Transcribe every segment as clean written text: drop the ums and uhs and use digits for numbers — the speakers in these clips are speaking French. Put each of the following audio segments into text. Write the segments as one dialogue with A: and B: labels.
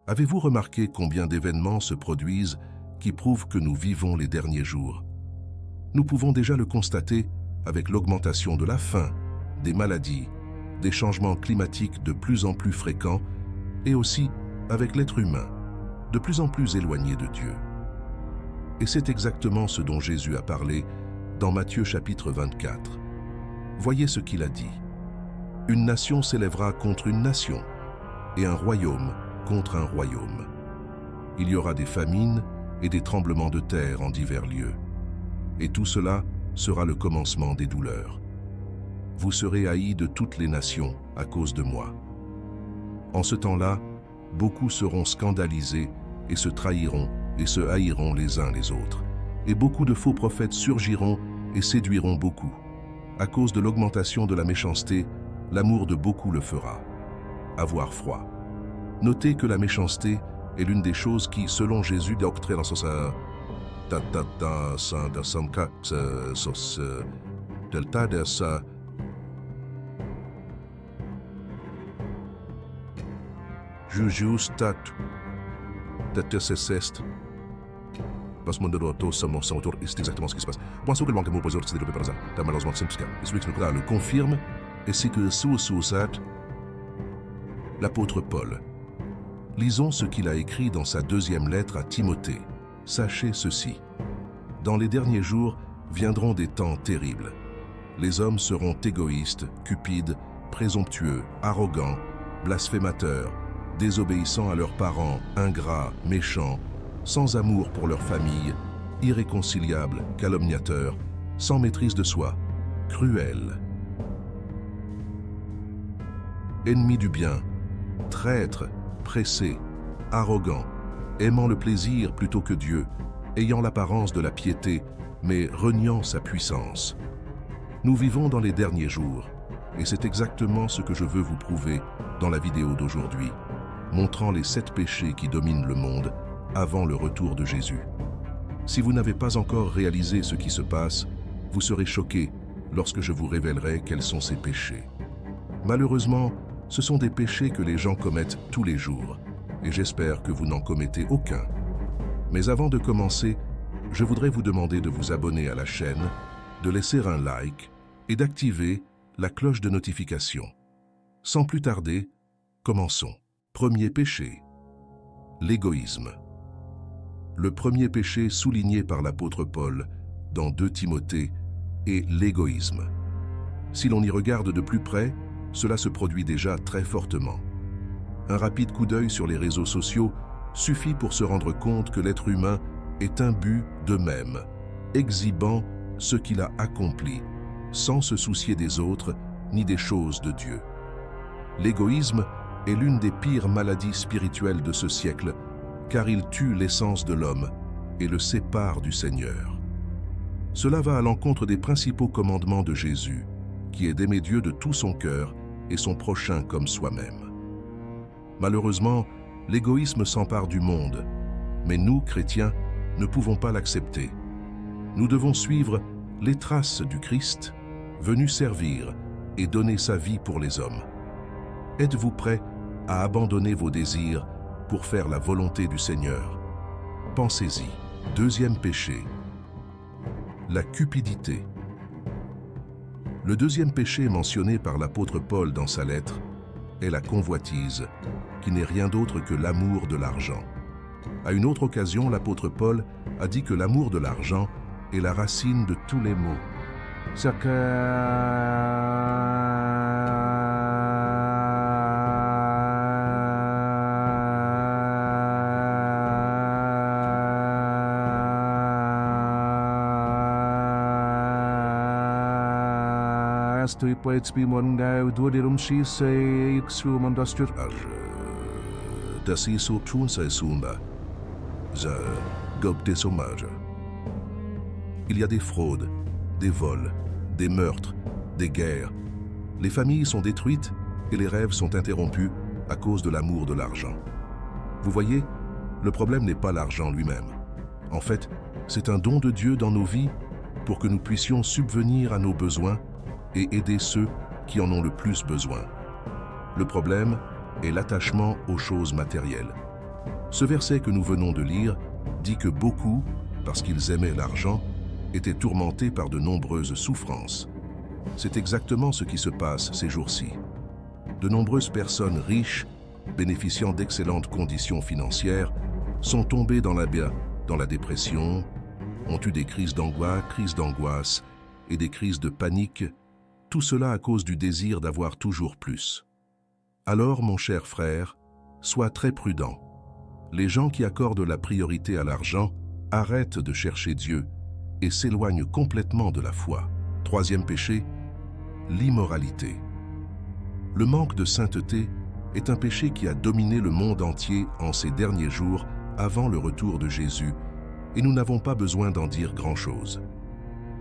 A: Avez-vous remarqué combien d'événements se produisent qui prouvent que nous vivons les derniers jours? Nous pouvons déjà le constater avec l'augmentation de la faim, des maladies, des changements climatiques de plus en plus fréquents et aussi avec l'être humain, de plus en plus éloigné de Dieu. Et c'est exactement ce dont Jésus a parlé dans Matthieu chapitre 24. Voyez ce qu'il a dit. Une nation s'élèvera contre une nation et un royaume contre un royaume. Il y aura des famines et des tremblements de terre en divers lieux. Et tout cela sera le commencement des douleurs. Vous serez haïs de toutes les nations à cause de moi. En ce temps-là, beaucoup seront scandalisés et se trahiront et se haïront les uns les autres. Et beaucoup de faux prophètes surgiront et séduiront beaucoup. À cause de l'augmentation de la méchanceté, l'amour de beaucoup le fera. Avoir froid. Notez que la méchanceté est l'une des choses qui, selon Jésus, doctrine dans son parce que c'est exactement ce qui se passe. Pensez que le manque d'amour pour les autres s'est développé par hasard. Malheureusement, c'est ce que le confirme, et c'est que sous l'apôtre Paul. Lisons ce qu'il a écrit dans sa deuxième lettre à Timothée. Sachez ceci. Dans les derniers jours viendront des temps terribles. Les hommes seront égoïstes, cupides, présomptueux, arrogants, blasphémateurs, désobéissants à leurs parents, ingrats, méchants, sans amour pour leur famille, irréconciliables, calomniateurs, sans maîtrise de soi, cruels, ennemis du bien, traîtres, pressés, arrogants, aimant le plaisir plutôt que Dieu, ayant l'apparence de la piété, mais reniant sa puissance. Nous vivons dans les derniers jours, et c'est exactement ce que je veux vous prouver dans la vidéo d'aujourd'hui, montrant les 7 péchés qui dominent le monde avant le retour de Jésus. Si vous n'avez pas encore réalisé ce qui se passe, vous serez choqués lorsque je vous révélerai quels sont ces péchés. Malheureusement, ce sont des péchés que les gens commettent tous les jours, et j'espère que vous n'en commettez aucun. Mais avant de commencer, je voudrais vous demander de vous abonner à la chaîne, de laisser un like et d'activer la cloche de notification. Sans plus tarder, commençons. Premier péché, l'égoïsme. Le premier péché souligné par l'apôtre Paul dans 2 Timothée est l'égoïsme. Si l'on y regarde de plus près, cela se produit déjà très fortement. Un rapide coup d'œil sur les réseaux sociaux suffit pour se rendre compte que l'être humain est imbu d'eux-mêmes, exhibant ce qu'il a accompli, sans se soucier des autres ni des choses de Dieu. L'égoïsme est l'une des pires maladies spirituelles de ce siècle, car il tue l'essence de l'homme et le sépare du Seigneur. Cela va à l'encontre des principaux commandements de Jésus, qui est d'aimer Dieu de tout son cœur et son prochain comme soi-même. Malheureusement, l'égoïsme s'empare du monde, mais nous, chrétiens, ne pouvons pas l'accepter. Nous devons suivre les traces du Christ, venu servir et donner sa vie pour les hommes. Êtes-vous prêts à abandonner vos désirs pour faire la volonté du Seigneur? Pensez-y. Deuxième péché, la cupidité. Le deuxième péché mentionné par l'apôtre Paul dans sa lettre est la convoitise, qui n'est rien d'autre que l'amour de l'argent. À une autre occasion, l'apôtre Paul a dit que l'amour de l'argent est la racine de tous les maux. Il y a des fraudes, des vols, des meurtres, des guerres. Les familles sont détruites et les rêves sont interrompus à cause de l'amour de l'argent. Vous voyez, le problème n'est pas l'argent lui-même. En fait, c'est un don de Dieu dans nos vies pour que nous puissions subvenir à nos besoins et aider ceux qui en ont le plus besoin. Le problème est l'attachement aux choses matérielles. Ce verset que nous venons de lire dit que beaucoup, parce qu'ils aimaient l'argent, étaient tourmentés par de nombreuses souffrances. C'est exactement ce qui se passe ces jours-ci. De nombreuses personnes riches, bénéficiant d'excellentes conditions financières, sont tombées dans la dépression, ont eu des crises d'angoisse et des crises de panique, tout cela à cause du désir d'avoir toujours plus. Alors, mon cher frère, sois très prudent. Les gens qui accordent la priorité à l'argent arrêtent de chercher Dieu et s'éloignent complètement de la foi. Troisième péché, l'immoralité. Le manque de sainteté est un péché qui a dominé le monde entier en ces derniers jours avant le retour de Jésus, et nous n'avons pas besoin d'en dire grand-chose.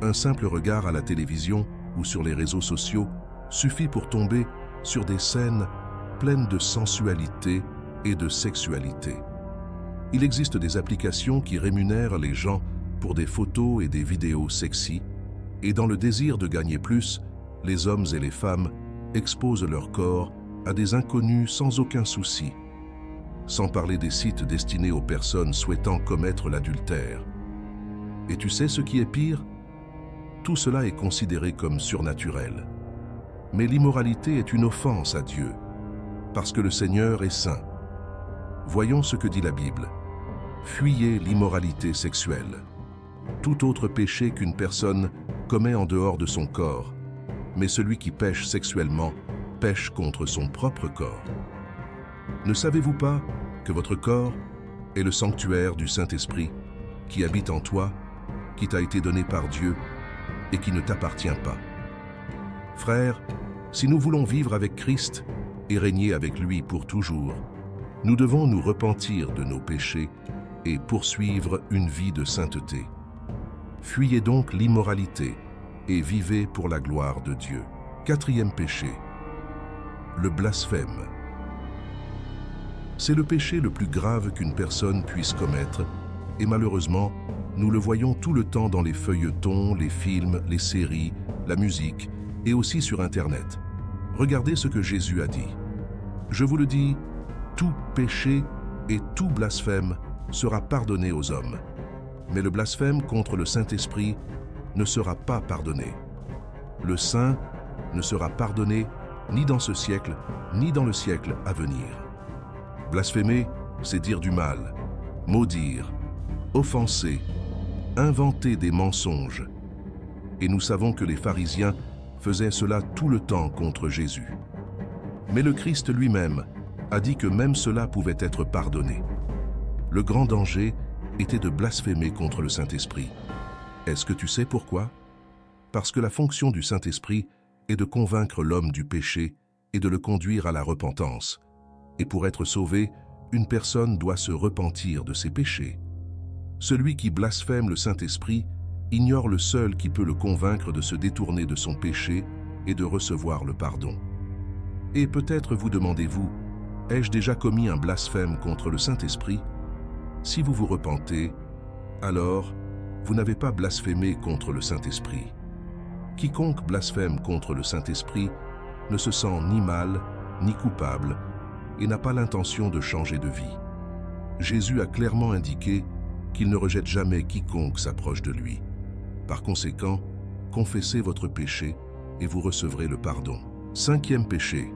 A: Un simple regard à la télévision ou sur les réseaux sociaux suffit pour tomber sur des scènes pleines de sensualité et de sexualité. Il existe des applications qui rémunèrent les gens pour des photos et des vidéos sexy, et dans le désir de gagner plus, les hommes et les femmes exposent leur corps à des inconnus sans aucun souci, sans parler des sites destinés aux personnes souhaitant commettre l'adultère. Et tu sais ce qui est pire? Tout cela est considéré comme surnaturel. Mais l'immoralité est une offense à Dieu, parce que le Seigneur est saint. Voyons ce que dit la Bible. Fuyez l'immoralité sexuelle. Tout autre péché qu'une personne commet en dehors de son corps, mais celui qui pêche sexuellement pêche contre son propre corps. Ne savez-vous pas que votre corps est le sanctuaire du Saint-Esprit qui habite en toi, qui t'a été donné par Dieu et qui ne t'appartient pas? Frères, si nous voulons vivre avec Christ et régner avec lui pour toujours, nous devons nous repentir de nos péchés et poursuivre une vie de sainteté. Fuyez donc l'immoralité et vivez pour la gloire de Dieu. Quatrième péché, le blasphème. C'est le péché le plus grave qu'une personne puisse commettre, et malheureusement, nous le voyons tout le temps dans les feuilletons, les films, les séries, la musique, et aussi sur Internet. Regardez ce que Jésus a dit. Je vous le dis, tout péché et tout blasphème sera pardonné aux hommes. Mais le blasphème contre le Saint-Esprit ne sera pas pardonné. Le Saint ne sera pardonné ni dans ce siècle, ni dans le siècle à venir. Blasphémer, c'est dire du mal, maudire, offenser, inventer des mensonges. Et nous savons que les pharisiens faisaient cela tout le temps contre Jésus. Mais le Christ lui-même a dit que même cela pouvait être pardonné. Le grand danger était de blasphémer contre le Saint-Esprit. Est-ce que tu sais pourquoi? Parce que la fonction du Saint-Esprit est de convaincre l'homme du péché et de le conduire à la repentance. Et pour être sauvé, une personne doit se repentir de ses péchés. Celui qui blasphème le Saint-Esprit ignore le seul qui peut le convaincre de se détourner de son péché et de recevoir le pardon. Et peut-être vous demandez-vous, ai-je déjà commis un blasphème contre le Saint-Esprit? Si vous vous repentez, alors vous n'avez pas blasphémé contre le Saint-Esprit. Quiconque blasphème contre le Saint-Esprit ne se sent ni mal, ni coupable, et n'a pas l'intention de changer de vie. Jésus a clairement indiqué qu'il ne rejette jamais quiconque s'approche de lui. Par conséquent, confessez votre péché et vous recevrez le pardon. Cinquième péché,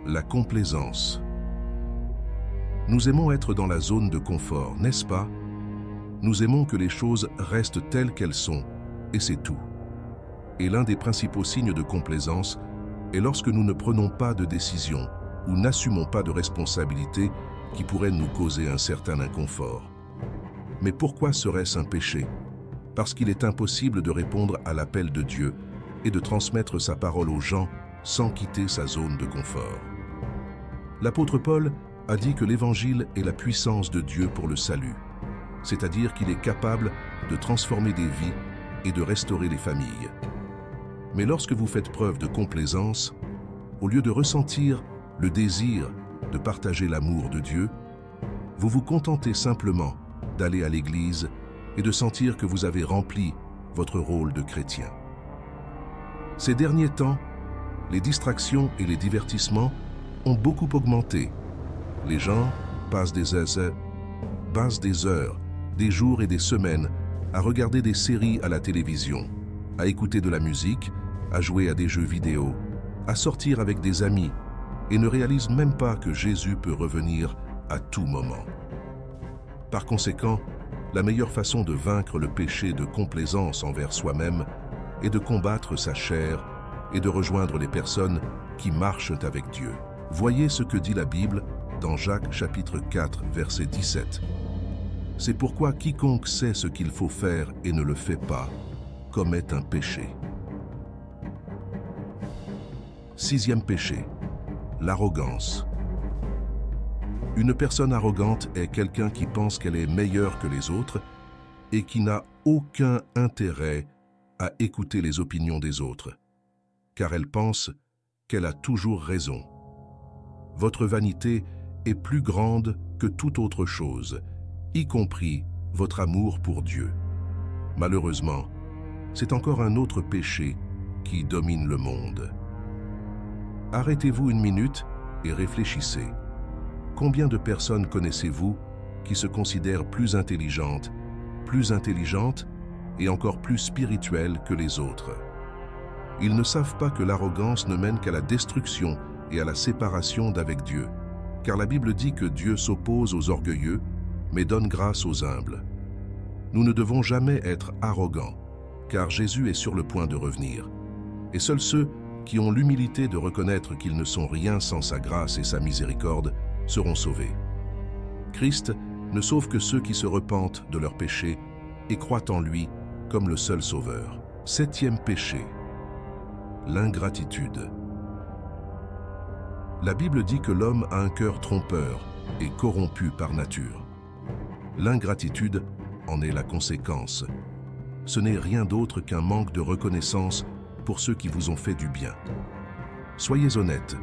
A: la complaisance. Nous aimons être dans la zone de confort, n'est-ce pas? Nous aimons que les choses restent telles qu'elles sont, et c'est tout. Et l'un des principaux signes de complaisance est lorsque nous ne prenons pas de décision ou n'assumons pas de responsabilité qui pourrait nous causer un certain inconfort. Mais pourquoi serait-ce un péché? Parce qu'il est impossible de répondre à l'appel de Dieu et de transmettre sa parole aux gens sans quitter sa zone de confort. L'apôtre Paul a dit que l'Évangile est la puissance de Dieu pour le salut, c'est-à-dire qu'il est capable de transformer des vies et de restaurer les familles. Mais lorsque vous faites preuve de complaisance, au lieu de ressentir le désir de partager l'amour de Dieu, vous vous contentez simplement d'aller à l'église et de sentir que vous avez rempli votre rôle de chrétien. Ces derniers temps, les distractions et les divertissements ont beaucoup augmenté Les gens passent des heures, des jours et des semaines à regarder des séries à la télévision, à écouter de la musique, à jouer à des jeux vidéo, à sortir avec des amis et ne réalisent même pas que Jésus peut revenir à tout moment. Par conséquent, la meilleure façon de vaincre le péché de complaisance envers soi-même est de combattre sa chair et de rejoindre les personnes qui marchent avec Dieu. Voyez ce que dit la Bible dans Jacques chapitre 4, verset 17. C'est pourquoi quiconque sait ce qu'il faut faire et ne le fait pas, commet un péché. Sixième péché, l'arrogance. Une personne arrogante est quelqu'un qui pense qu'elle est meilleure que les autres et qui n'a aucun intérêt à écouter les opinions des autres, car elle pense qu'elle a toujours raison. Votre vanité est plus grande que toute autre chose, y compris votre amour pour Dieu. Malheureusement, c'est encore un autre péché qui domine le monde. Arrêtez-vous une minute et réfléchissez. Combien de personnes connaissez-vous qui se considèrent plus intelligentes et encore plus spirituelles que les autres? Ils ne savent pas que l'arrogance ne mène qu'à la destruction et à la séparation d'avec Dieu, car la Bible dit que Dieu s'oppose aux orgueilleux, mais donne grâce aux humbles. Nous ne devons jamais être arrogants, car Jésus est sur le point de revenir. Et seuls ceux qui ont l'humilité de reconnaître qu'ils ne sont rien sans sa grâce et sa miséricorde seront sauvés. Christ ne sauve que ceux qui se repentent de leurs péchés et croient en lui comme le seul sauveur. Septième péché, l'ingratitude. La Bible dit que l'homme a un cœur trompeur et corrompu par nature. L'ingratitude en est la conséquence. Ce n'est rien d'autre qu'un manque de reconnaissance pour ceux qui vous ont fait du bien. Soyez honnêtes,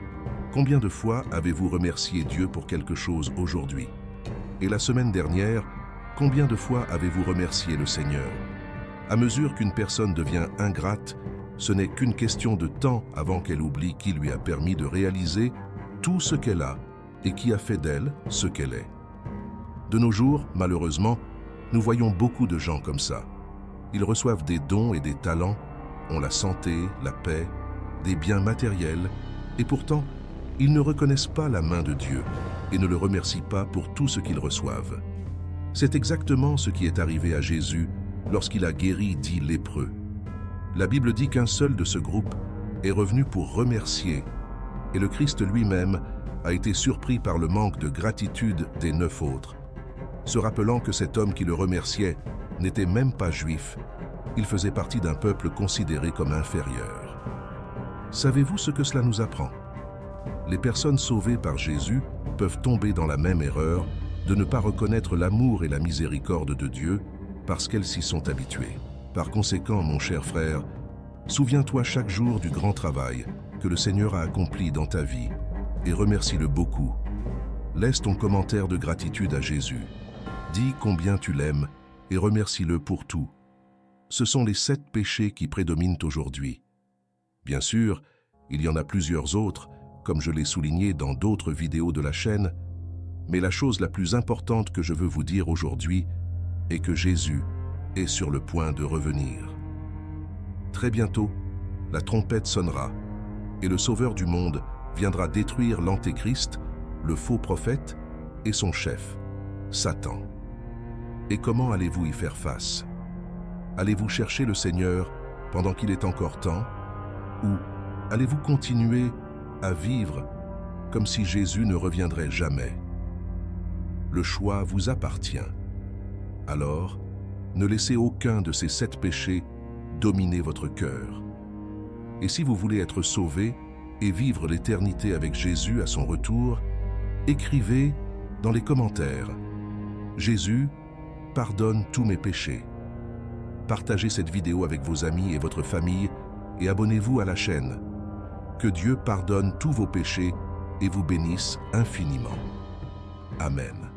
A: combien de fois avez-vous remercié Dieu pour quelque chose aujourd'hui? Et la semaine dernière, combien de fois avez-vous remercié le Seigneur? À mesure qu'une personne devient ingrate, ce n'est qu'une question de temps avant qu'elle oublie qui lui a permis de réaliser tout ce qu'elle a et qui a fait d'elle ce qu'elle est. De nos jours, malheureusement, nous voyons beaucoup de gens comme ça. Ils reçoivent des dons et des talents, ont la santé, la paix, des biens matériels, et pourtant, ils ne reconnaissent pas la main de Dieu et ne le remercient pas pour tout ce qu'ils reçoivent. C'est exactement ce qui est arrivé à Jésus lorsqu'il a guéri 10 lépreux. La Bible dit qu'un seul de ce groupe est revenu pour remercier, et le Christ lui-même a été surpris par le manque de gratitude des 9 autres. Se rappelant que cet homme qui le remerciait n'était même pas juif, il faisait partie d'un peuple considéré comme inférieur. Savez-vous ce que cela nous apprend? Les personnes sauvées par Jésus peuvent tomber dans la même erreur de ne pas reconnaître l'amour et la miséricorde de Dieu parce qu'elles s'y sont habituées. Par conséquent, mon cher frère, souviens-toi chaque jour du grand travail que le Seigneur a accompli dans ta vie et remercie-le beaucoup. Laisse ton commentaire de gratitude à Jésus. Dis combien tu l'aimes et remercie-le pour tout. Ce sont les 7 péchés qui prédominent aujourd'hui. Bien sûr, il y en a plusieurs autres, comme je l'ai souligné dans d'autres vidéos de la chaîne, mais la chose la plus importante que je veux vous dire aujourd'hui est que Jésus est sur le point de revenir. Très bientôt, la trompette sonnera et le Sauveur du monde viendra détruire l'Antéchrist, le faux prophète et son chef, Satan. Et comment allez-vous y faire face? Allez-vous chercher le Seigneur pendant qu'il est encore temps? Ou allez-vous continuer à vivre comme si Jésus ne reviendrait jamais? Le choix vous appartient. Alors, ne laissez aucun de ces 7 péchés dominer votre cœur. Et si vous voulez être sauvé et vivre l'éternité avec Jésus à son retour, écrivez dans les commentaires « Jésus pardonne tous mes péchés ». Partagez cette vidéo avec vos amis et votre famille et abonnez-vous à la chaîne. Que Dieu pardonne tous vos péchés et vous bénisse infiniment. Amen.